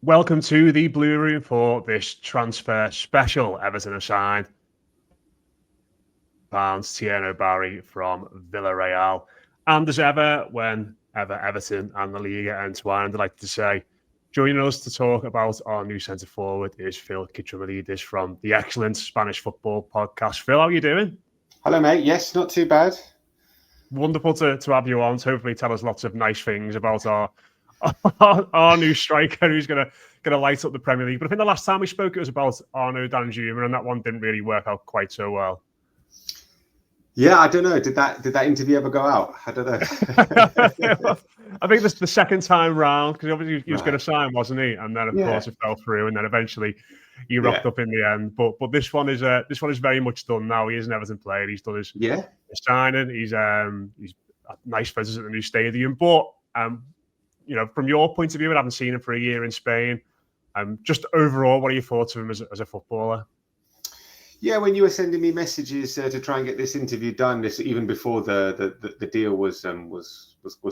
Welcome to the Blue Room for this transfer special. Everton have signed Thierno from Villarreal. And as ever, whenever Everton and the Liga entwined, I'd like to say, joining us to talk about our new centre forward is Phil Kitromilides from the excellent Spanish football podcast. Phil, how are you doing? Hello, mate. Yes, not too bad. Wonderful to have you on. To hopefully tell us lots of nice things about our new striker who's gonna light up the Premier League. But I think the last time we spoke, it was about Arno Danjuma, and that one didn't really work out quite so well. Yeah, I don't know. Did that interview ever go out? I don't know. I think this the second time round, because obviously he was going to sign, wasn't he? And then of course it fell through, and then eventually he rocked up in the end. But this one is very much done now. He is an Everton player. He's done his signing. He's nice photos at the new stadium. But from your point of view, I haven't seen him for a year in Spain. Just overall, what are your thoughts of him as a footballer? Yeah, when you were sending me messages to try and get this interview done, even before the deal was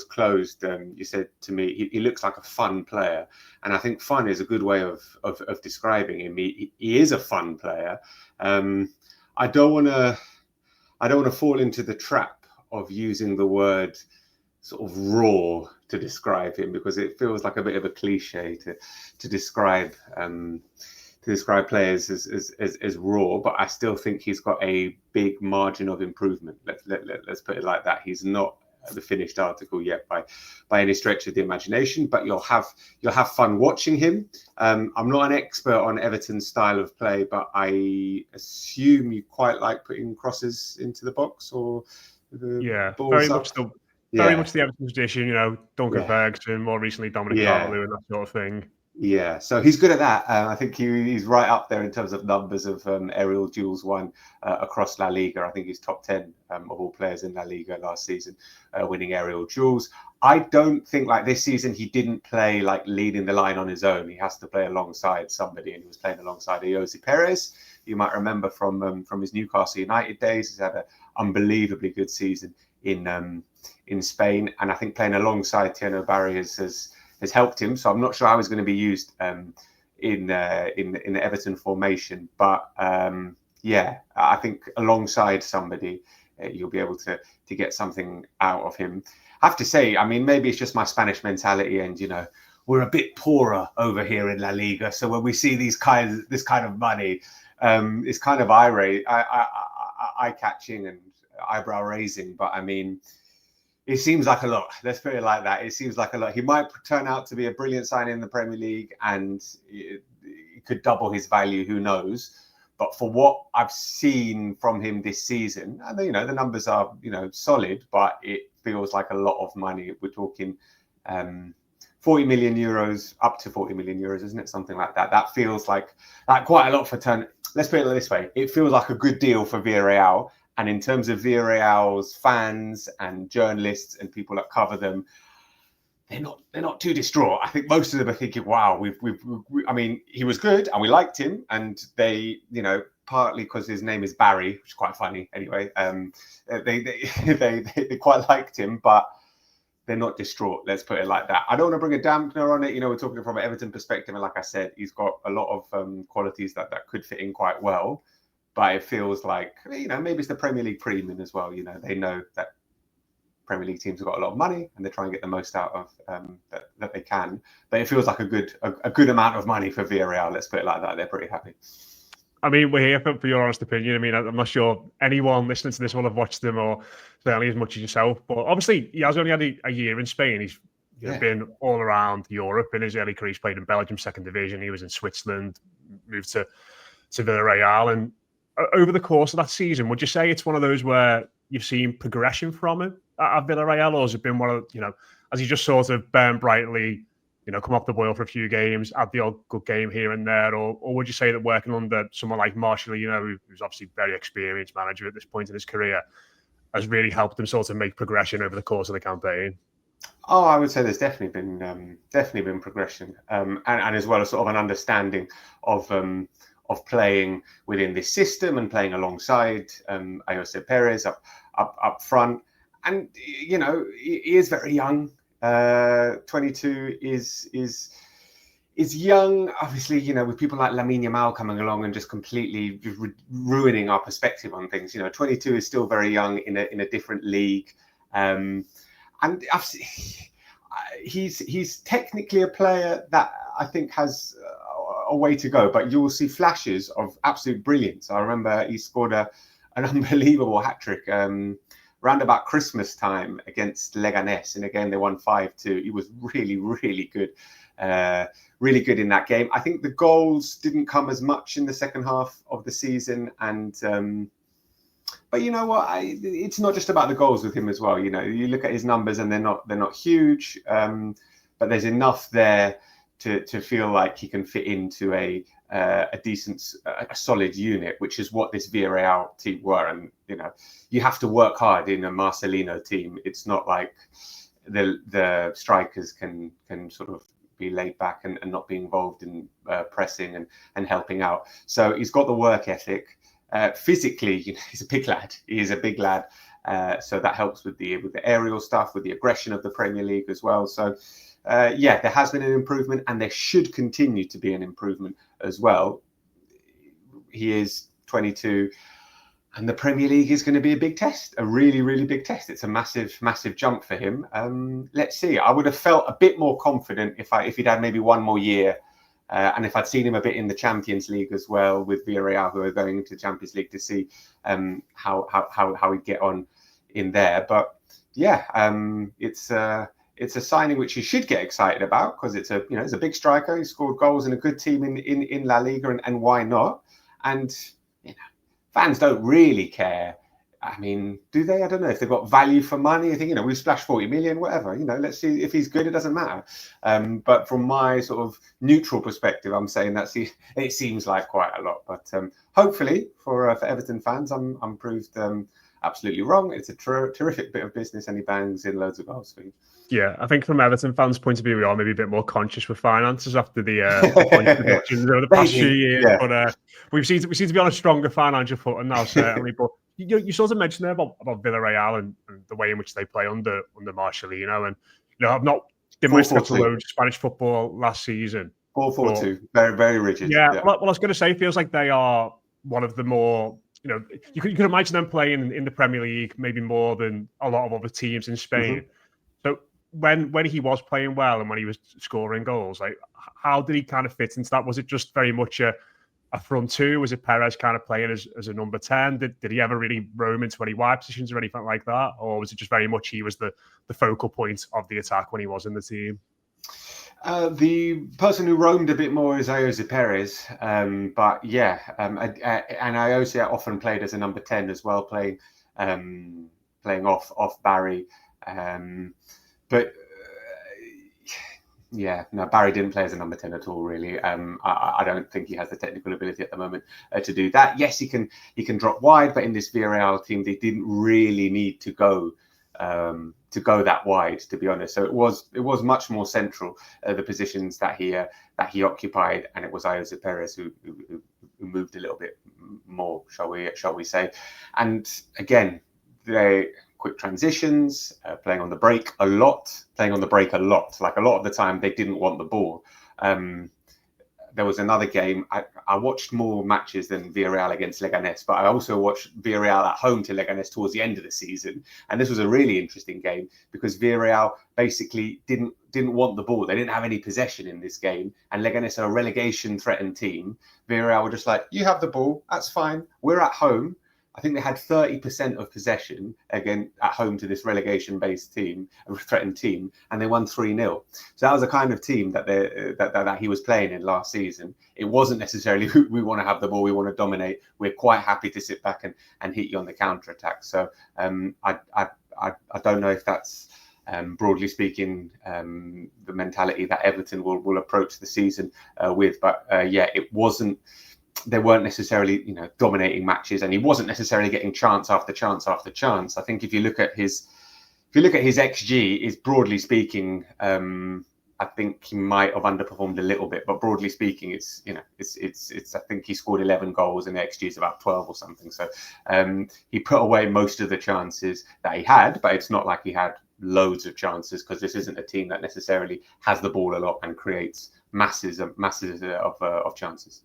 closed, you said to me he looks like a fun player, and I think fun is a good way of describing him. He is a fun player. I don't want to fall into the trap of using the word sort of raw to describe him, because it feels like a bit of a cliche to describe. To describe players as raw, but I still think he's got a big margin of improvement. Let's put it like that. He's not the finished article yet by any stretch of the imagination, but you'll have fun watching him. I'm not an expert on Everton's style of play, but I assume you quite like putting crosses into the box or very much the Everton tradition. Duncan Ferguson, more recently Dominic Calvert-Lewin, and that sort of thing. Yeah, so he's good at that. I think he's right up there in terms of numbers of aerial duels won across La Liga. I think he's top 10 of all players in La Liga last season, winning aerial duels. I don't think like this season he didn't play like leading the line on his own. He has to play alongside somebody, and he was playing alongside Jose Perez. You might remember from his Newcastle United days. He's had an unbelievably good season in Spain, and I think playing alongside Thierno has helped him. So I'm not sure how he's going to be used in the Everton formation. But I think alongside somebody, you'll be able to get something out of him. I have to say, I mean, maybe it's just my Spanish mentality, and we're a bit poorer over here in La Liga. So when we see this kind of money, it's kind of eye-catching and eyebrow raising. But I mean, it seems like a lot. Let's put it like that. It seems like a lot. He might turn out to be a brilliant signing in the Premier League, and it could double his value. Who knows? But for what I've seen from him this season, and the numbers are solid, but it feels like a lot of money. We're talking 40 million euros, up to 40 million euros, isn't it? Something like that. That feels like quite a lot for turn. Let's put it this way. It feels like a good deal for Villarreal. And in terms of Villarreal's fans and journalists and people that cover them, they're not too distraught. I think most of them are thinking, "Wow, I mean, he was good and we liked him." And they, partly because his name is Barry, which is quite funny. Anyway, they quite liked him, but they're not distraught. Let's put it like that. I don't want to bring a dampener on it. We're talking from an Everton perspective, and like I said, he's got a lot of qualities that could fit in quite well. But it feels like, maybe it's the Premier League premium as well. They know that Premier League teams have got a lot of money and they're trying to get the most out of that they can. But it feels like a good amount of money for Villarreal. Let's put it like that. They're pretty happy. I mean, we're here for your honest opinion. I mean, I'm not sure anyone listening to this will have watched him, or certainly as much as yourself. But obviously, he has only had a year in Spain. He's been all around Europe in his early career. He's played in Belgium, second division. He was in Switzerland, moved to Villarreal, and over the course of that season, would you say it's one of those where you've seen progression from him at Villarreal, or has it been one of, has he just sort of burned brightly, come off the boil for a few games, had the odd good game here and there, or would you say that working under someone like Marshall, who's obviously very experienced manager at this point in his career, has really helped him sort of make progression over the course of the campaign? Oh, I would say there's definitely been progression, and as well as sort of an understanding of playing within this system and playing alongside Jose Perez up front. And he is very young. 22 is is young, obviously, with people like Lamine Yamal coming along and just completely ruining our perspective on things. 22 is still very young in a different league. And he's technically a player that I think has a way to go, but you will see flashes of absolute brilliance. I remember he scored an unbelievable hat-trick round about Christmas time against Leganés, and again they won 5-2. He was really, really good. Really good in that game. I think the goals didn't come as much in the second half of the season, and but you know what? It's not just about the goals with him as well. You look at his numbers and they're not huge, but there's enough there to feel like he can fit into a decent, a solid unit, which is what this Villarreal team were. And you have to work hard in a Marcelino team. It's not like the strikers can sort of be laid back and not be involved in pressing and helping out. So he's got the work ethic. Physically, he's a big lad. He is a big lad. So that helps with the aerial stuff, with the aggression of the Premier League as well. So there has been an improvement, and there should continue to be an improvement as well. He is 22. And the Premier League is going to be a big test, a really, really big test. It's a massive, massive jump for him. Let's see. I would have felt a bit more confident if he'd had maybe one more year, and if I'd seen him a bit in the Champions League as well with Villarreal, who are going into Champions League, to see how he'd get on in there. But yeah, it's a signing which you should get excited about, because it's a big striker. He scored goals in a good team in La Liga, and why not? And fans don't really care. I mean, do they? I don't know if they've got value for money. I think, we've splashed 40 million, whatever. Let's see if he's good. It doesn't matter. But from my sort of neutral perspective, I'm saying it seems like quite a lot. But hopefully for Everton fans, I'm proved absolutely wrong. It's a terrific bit of business, and he bangs in loads of goals for you. Yeah, I think from Everton fans' point of view, we are maybe a bit more conscious with finances after the reductions over the past few years. Yeah. But we seem to be on a stronger financial footing now, certainly. But you sort of mentioned there about Villarreal and the way in which they play under Marcelino. And I've not did my stuff to loads of Spanish football last season. 4-4-2, very, very rigid. Yeah. Well, I was going to say, it feels like they are one of the more. You could imagine them playing in the Premier League maybe more than a lot of other teams in Spain. Mm-hmm. So when he was playing well and when he was scoring goals, like, how did he kind of fit into that? Was it just very much a front two? Was it Perez kind of playing as a number 10? Did he ever really roam into any wide positions or anything like that? Or was it just very much he was the focal point of the attack when he was in the team? The person who roamed a bit more is Jose Perez, but yeah, and Jose often played as a number 10 as well, playing off Barry. But Barry didn't play as a number 10 at all, really. I don't think he has the technical ability at the moment to do that. Yes, he can drop wide, but in this Villarreal team, they didn't really need to go that wide, to be honest. So it was much more central, the positions that he occupied, and it was Jose Perez who moved a little bit more, shall we say? And again, they quick transitions, playing on the break a lot. Like a lot of the time, they didn't want the ball. There was another game. I watched more matches than Villarreal against Leganés, but I also watched Villarreal at home to Leganés towards the end of the season. And this was a really interesting game because Villarreal basically didn't want the ball. They didn't have any possession in this game. And Leganés are a relegation-threatened team. Villarreal were just like, you have the ball. That's fine. We're at home. I think they had 30% of possession again at home to this relegation-based team, a threatened team, and they won 3-0. So that was the kind of team that he was playing in last season. It wasn't necessarily we want to have the ball, we want to dominate. We're quite happy to sit back and hit you on the counter attack. So I don't know if that's broadly speaking the mentality that Everton will approach the season with, but it wasn't. They weren't necessarily, dominating matches, and he wasn't necessarily getting chance after chance after chance. I think if you look at his XG, is broadly speaking, I think he might have underperformed a little bit, but broadly speaking, it's I think he scored 11 goals and the XG is about 12 or something. So he put away most of the chances that he had, but it's not like he had loads of chances, because this isn't a team that necessarily has the ball a lot and creates masses of chances.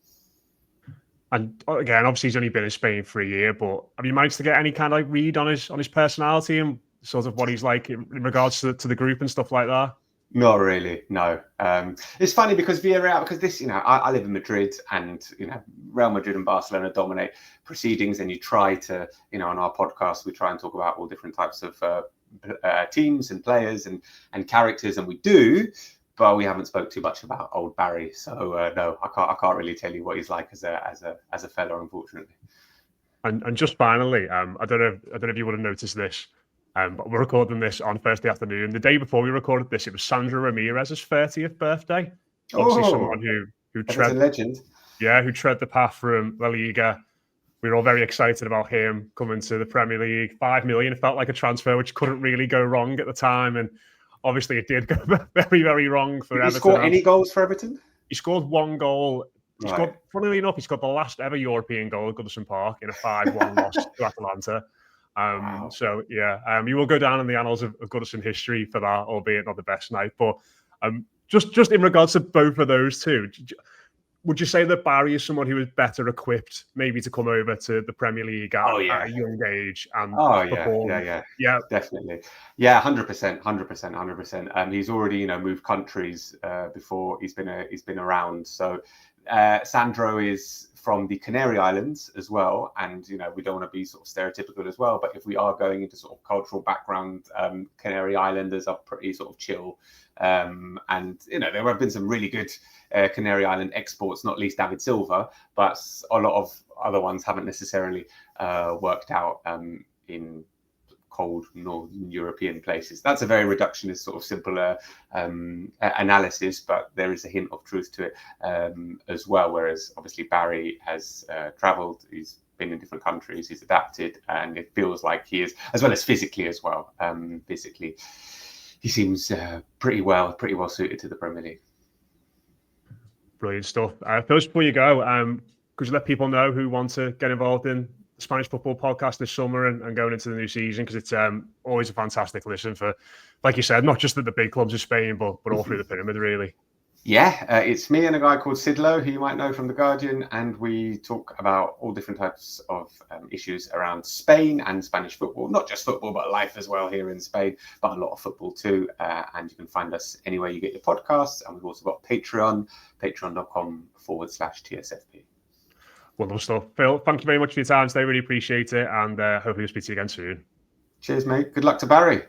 And again, obviously he's only been in Spain for a year, but have you managed to get any kind of read on his personality and sort of what he's like in regards to the group and stuff like that? Not really, no. It's funny because Villarreal, because this, I live in Madrid, and Real Madrid and Barcelona dominate proceedings, and you try to, on our podcast, we try and talk about all different types of teams and players and characters, and we do, but we haven't spoke too much about old Barry. So no, I can't really tell you what he's like as a fella, unfortunately. And just finally, I don't know if you would have noticed this. But we're recording this on Thursday afternoon. The day before we recorded this, it was Sandro Ramirez's 30th birthday. Obviously, someone who tread legend. Yeah, who tread the path from La Liga. We were all very excited about him coming to the Premier League. 5 million, it felt like a transfer which couldn't really go wrong at the time, and obviously it did go very, very wrong for Everton. Did he score any goals for Everton? He scored 1 goal. He Right. scored, funnily enough, he scored the last ever European goal at Goodison Park in a 5-1 loss to Atalanta. Wow. So yeah, you will go down in the annals of Goodison history for that, albeit not the best night. But just in regards to both of those two, would you say that Barry is someone who is better equipped maybe to come over to the Premier League at a young age and perform? Yeah, definitely. Yeah, 100%. He's already moved countries before he's been around. So Sandro is from the Canary Islands as well, and we don't want to be sort of stereotypical as well, but if we are going into sort of cultural background, Canary Islanders are pretty sort of chill, and there have been some really good Canary Island exports, not least David Silva, but a lot of other ones haven't necessarily worked out in cold northern European places. That's a very reductionist sort of simple analysis, but there is a hint of truth to it as well. Whereas obviously Barry has travelled, he's been in different countries, he's adapted, and it feels like he is, as well as physically as well. Physically, he seems pretty well suited to the Premier League. Brilliant stuff. First, before you go, could you let people know who want to get involved in the Spanish Football Podcast this summer and going into the new season? Because it's always a fantastic listen for, like you said, not just at the big clubs of Spain, but all through the pyramid, really. Yeah, it's me and a guy called Sidlo, who you might know from The Guardian, and we talk about all different types of issues around Spain and Spanish football. Not just football, but life as well here in Spain, but a lot of football too. And you can find us anywhere you get your podcasts. And we've also got Patreon, patreon.com/TSFP. Wonderful stuff. Phil, thank you very much for your time today. Really appreciate it. And hopefully we'll speak to you again soon. Cheers, mate. Good luck to Barry.